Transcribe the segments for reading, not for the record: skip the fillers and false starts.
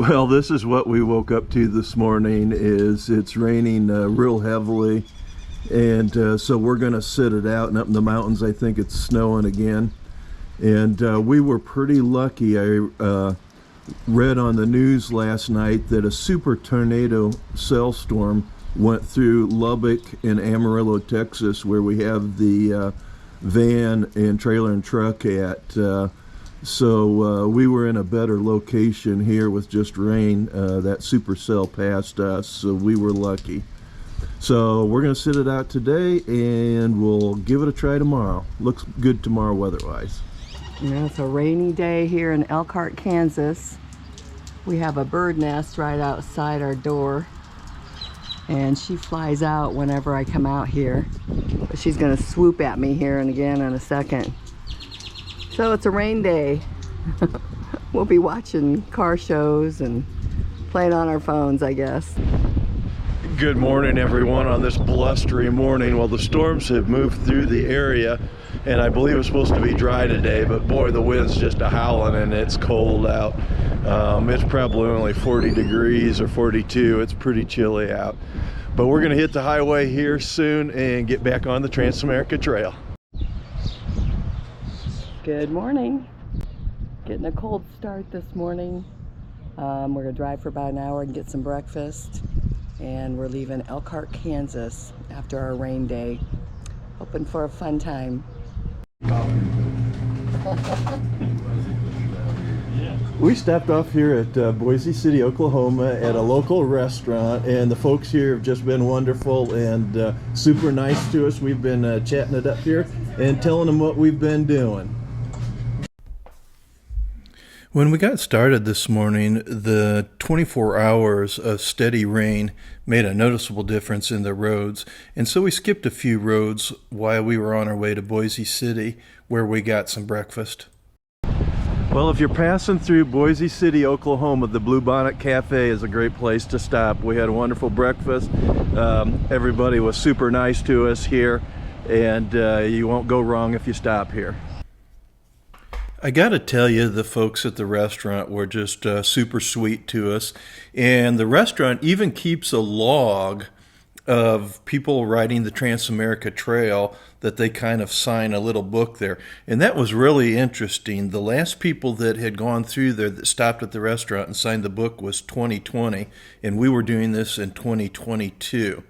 Well, this is what we woke up to this morning. It's raining real heavily, and so we're going to sit it out. And up in the mountains, I think it's snowing again. And we were pretty lucky. I read on the news last night that a super tornado cell storm went through Lubbock and Amarillo, Texas, where we have the van and trailer and truck at. So we were in a better location here with just rain. That supercell passed us, so we were lucky. So we're going to sit it out today, and we'll give it a try tomorrow. Looks good tomorrow weather-wise. Yeah, it's a rainy day here in Elkhart, Kansas. We have a bird nest right outside our door, and she flies out whenever I come out here. But she's going to swoop at me here and again in a second. So it's a rain day. We'll be watching car shows and playing on our phones, I guess. Good morning, everyone, on this blustery morning. Well, the storms have moved through the area, and I believe it's supposed to be dry today, but boy, the wind's just a-howling and it's cold out. It's probably only 40 degrees or 42. It's pretty chilly out. But we're going to hit the highway here soon and get back on the Trans-America Trail. Good morning. Getting a cold start this morning. We're going to drive for about an hour and get some breakfast. And we're leaving Elkhart, Kansas after our rain day. Hoping for a fun time. We stopped off here at Boise City, Oklahoma at a local restaurant, and the folks here have just been wonderful and super nice to us. We've been chatting it up here and telling them what we've been doing. When we got started this morning, the 24 hours of steady rain made a noticeable difference in the roads, and so we skipped a few roads while we were on our way to Boise City, where we got some breakfast. Well, if you're passing through Boise City, Oklahoma, the Bluebonnet Cafe is a great place to stop. We had a wonderful breakfast. Everybody was super nice to us here, and you won't go wrong if you stop here. I gotta tell you, the folks at the restaurant were just super sweet to us, and the restaurant even keeps a log of people riding the Trans-America Trail that they kind of sign a little book there, and that was really interesting. The last people that had gone through there that stopped at the restaurant and signed the book was 2020, and we were doing this in 2022.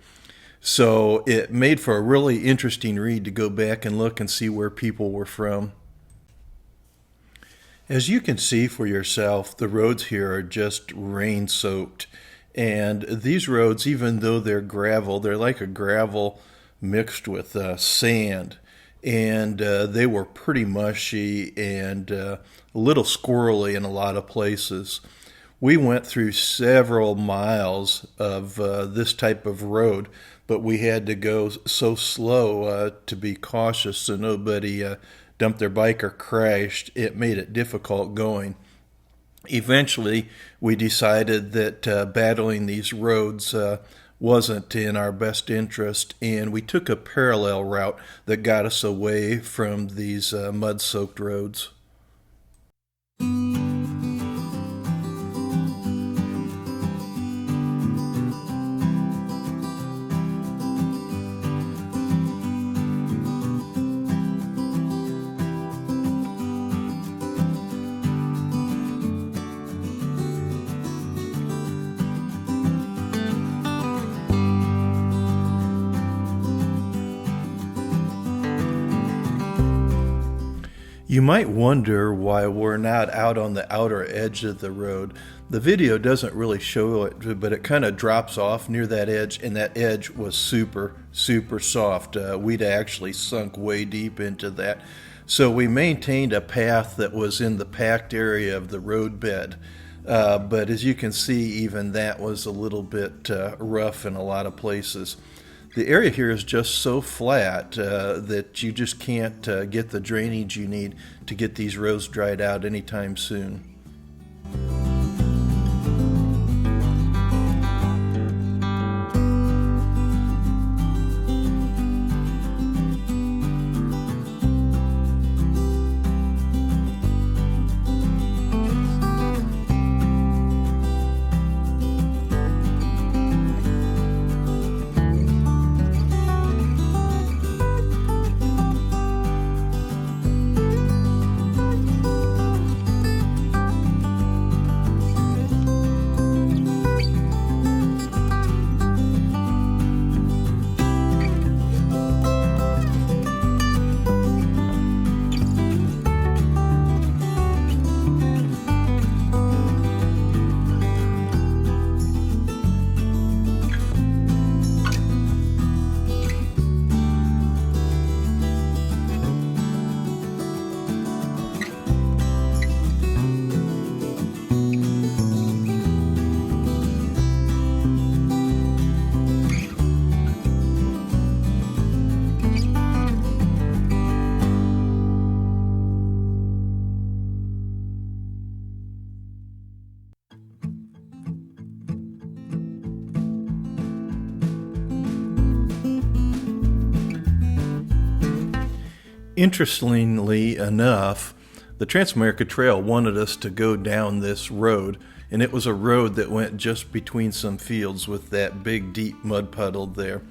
So it made for a really interesting read to go back and look and see where people were from. As you can see for yourself, the roads here are just rain-soaked. And these roads, even though they're gravel, they're like a gravel mixed with sand. And they were pretty mushy and a little squirrely in a lot of places. We went through several miles of this type of road, but we had to go so slow to be cautious so nobody dumped their bike or crashed. It made it difficult going. Eventually, we decided that battling these roads wasn't in our best interest, and we took a parallel route that got us away from these mud-soaked roads. You might wonder why we're not out on the outer edge of the road. The video doesn't really show it, but it kind of drops off near that edge, and that edge was super, super soft. We'd actually sunk way deep into that. So we maintained a path that was in the packed area of the road bed. But as you can see, even that was a little bit rough in a lot of places. The area here is just so flat that you just can't get the drainage you need to get these roads dried out anytime soon. Interestingly enough, the Transamerica Trail wanted us to go down this road, and it was a road that went just between some fields with that big deep mud puddle there.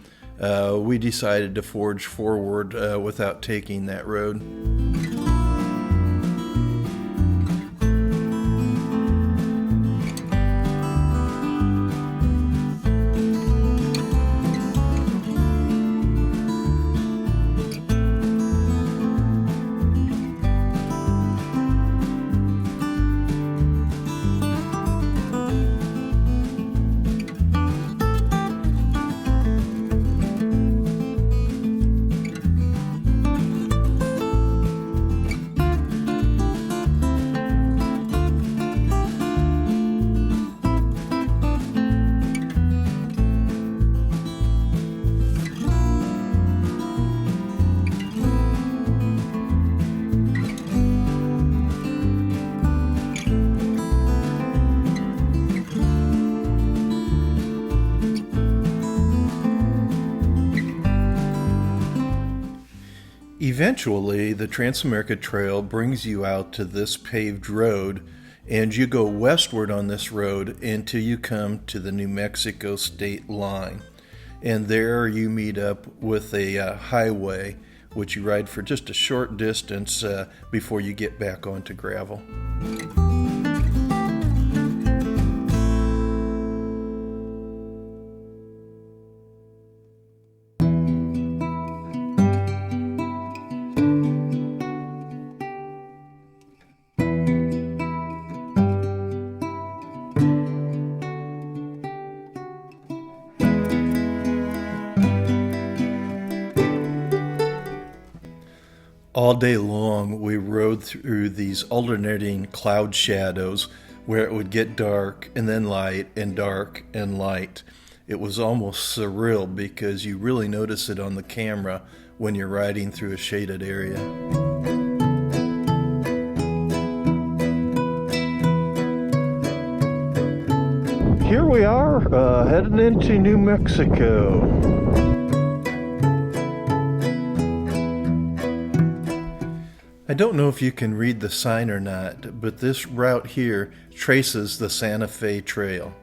We decided to forge forward without taking that road. Eventually, the Transamerica Trail brings you out to this paved road, and you go westward on this road until you come to the New Mexico state line. And there you meet up with a highway, which you ride for just a short distance before you get back onto gravel. All day long, we rode through these alternating cloud shadows where it would get dark and then light and dark and light. It was almost surreal because you really notice it on the camera when you're riding through a shaded area. Here we are, heading into New Mexico. I don't know if you can read the sign or not, but this route here traces the Santa Fe Trail.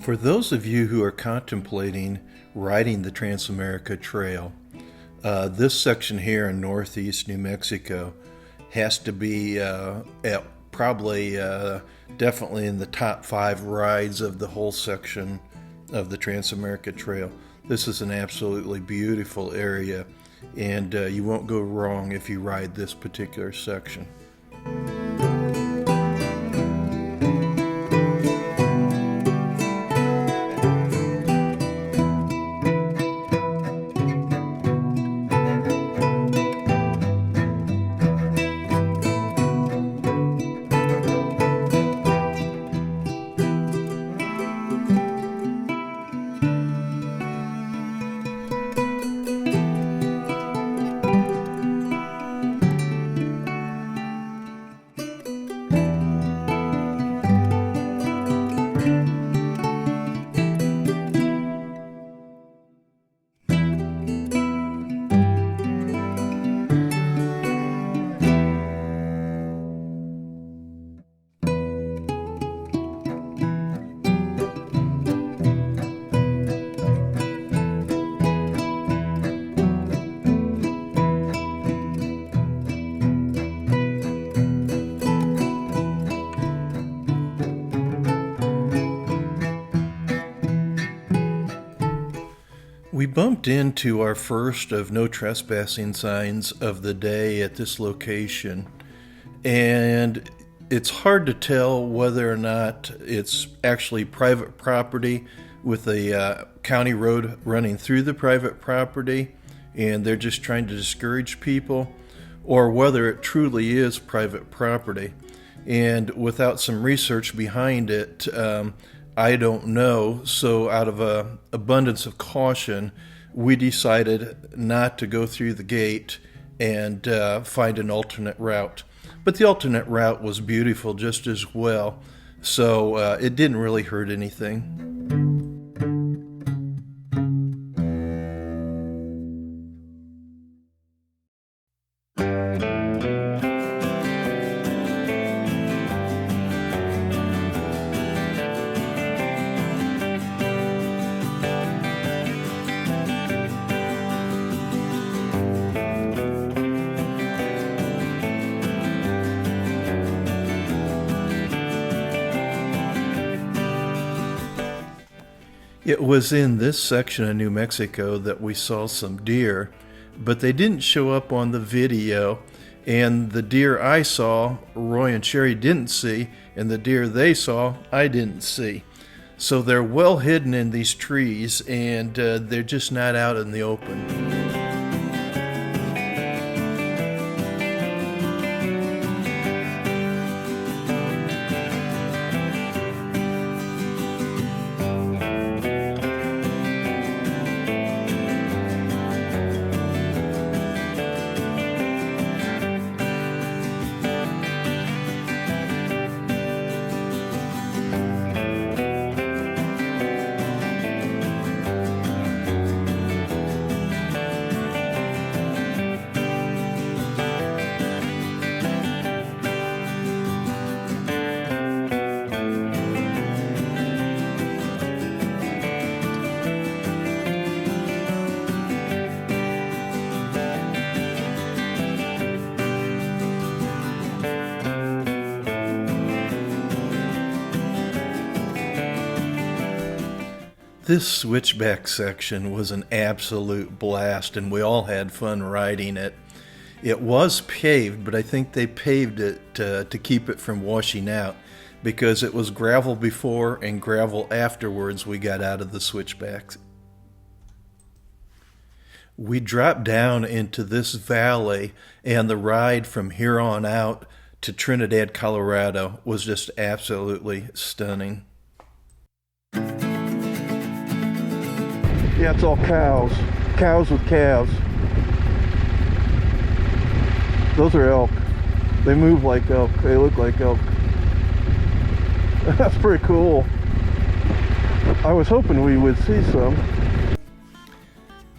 For those of you who are contemplating riding the Transamerica Trail, this section here in northeast New Mexico has to be probably definitely in the top 5 rides of the whole section of the Transamerica Trail. This is an absolutely beautiful area, and you won't go wrong if you ride this particular section. We bumped into our first of no trespassing signs of the day at this location, and it's hard to tell whether or not it's actually private property with a county road running through the private property and they're just trying to discourage people, or whether it truly is private property. And without some research behind it, I don't know. So out of an abundance of caution, we decided not to go through the gate and find an alternate route. But the alternate route was beautiful just as well, so it didn't really hurt anything. It was in this section of New Mexico that we saw some deer, but they didn't show up on the video, and the deer I saw, Roy and Sherry didn't see, and the deer they saw, I didn't see. So they're well hidden in these trees, and they're just not out in the open. This switchback section was an absolute blast, and we all had fun riding it. It was paved, but I think they paved it to keep it from washing out, because it was gravel before and gravel afterwards we got out of the switchbacks. We dropped down into this valley, and the ride from here on out to Trinidad, Colorado was just absolutely stunning. Yeah, it's all cows. Cows with calves. Those are elk. They move like elk. They look like elk. That's pretty cool. I was hoping we would see some.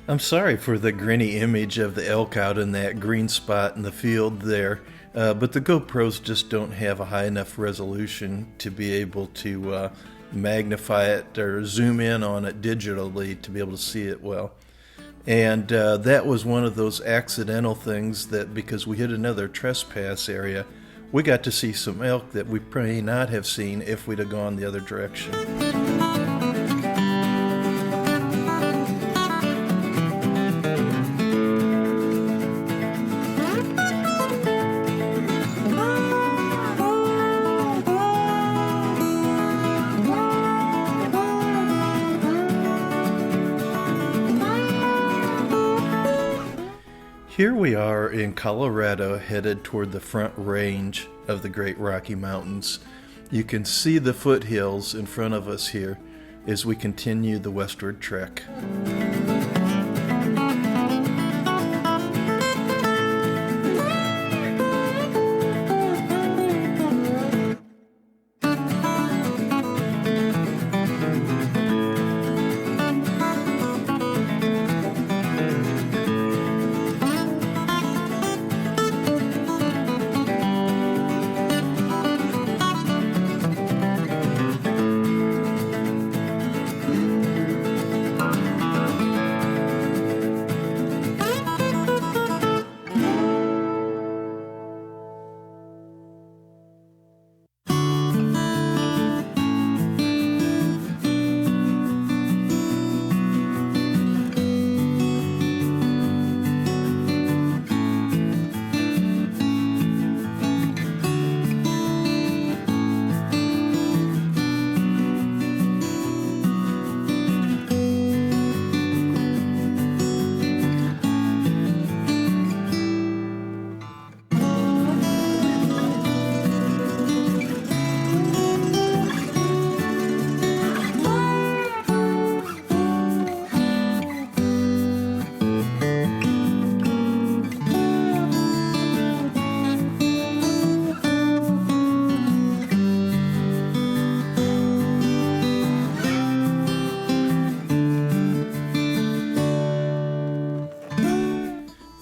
I'm sorry for the grainy image of the elk out in that green spot in the field there, but the GoPros just don't have a high enough resolution to be able to magnify it or zoom in on it digitally to be able to see it well. And that was one of those accidental things that, because we hit another trespass area, we got to see some elk that we may not have seen if we'd have gone the other direction. Here we are in Colorado, headed toward the front range of the Great Rocky Mountains. You can see the foothills in front of us here as we continue the westward trek.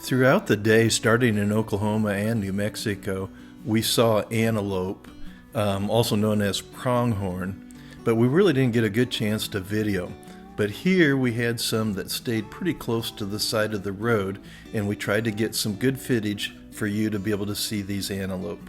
Throughout the day, starting in Oklahoma and New Mexico, we saw antelope, also known as pronghorn, but we really didn't get a good chance to video. But here we had some that stayed pretty close to the side of the road, and we tried to get some good footage for you to be able to see these antelope.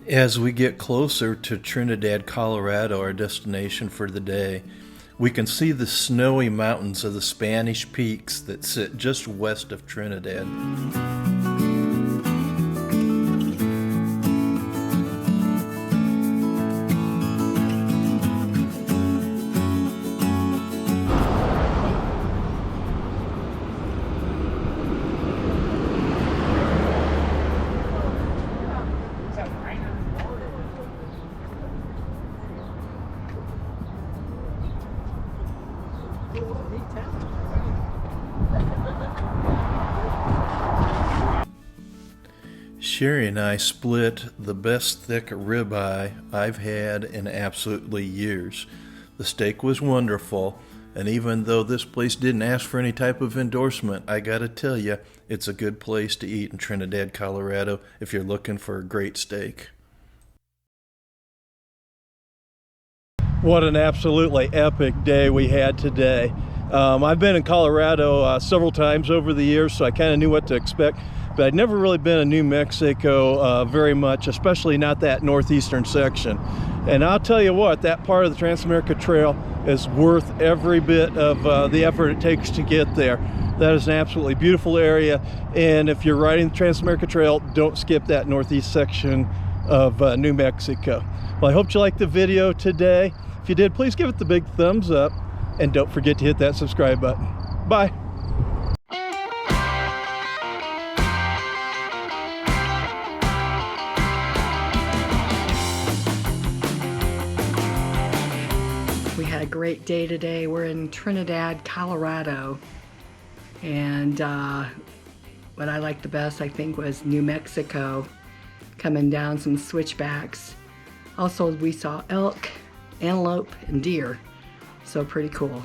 As we get closer to Trinidad, Colorado, our destination for the day, we can see the snowy mountains of the Spanish Peaks that sit just west of Trinidad. Sherry and I split the best thick ribeye I've had in absolutely years. The steak was wonderful, and even though this place didn't ask for any type of endorsement, I gotta tell you, it's a good place to eat in Trinidad, Colorado if you're looking for a great steak. What an absolutely epic day we had today. I've been in Colorado several times over the years, so I kind of knew what to expect, but I'd never really been in New Mexico very much, especially not that northeastern section. And I'll tell you what, that part of the Trans-America Trail is worth every bit of the effort it takes to get there. That is an absolutely beautiful area, and if you're riding the Trans-America Trail, don't skip that northeast section of New Mexico. Well, I hope you liked the video today. If you did, please give it the big thumbs up, and don't forget to hit that subscribe button. Bye. We had a great day today. We're in Trinidad, Colorado, and what I liked the best, I think, was New Mexico, coming down some switchbacks. Also, we saw elk, antelope, and deer, so pretty cool.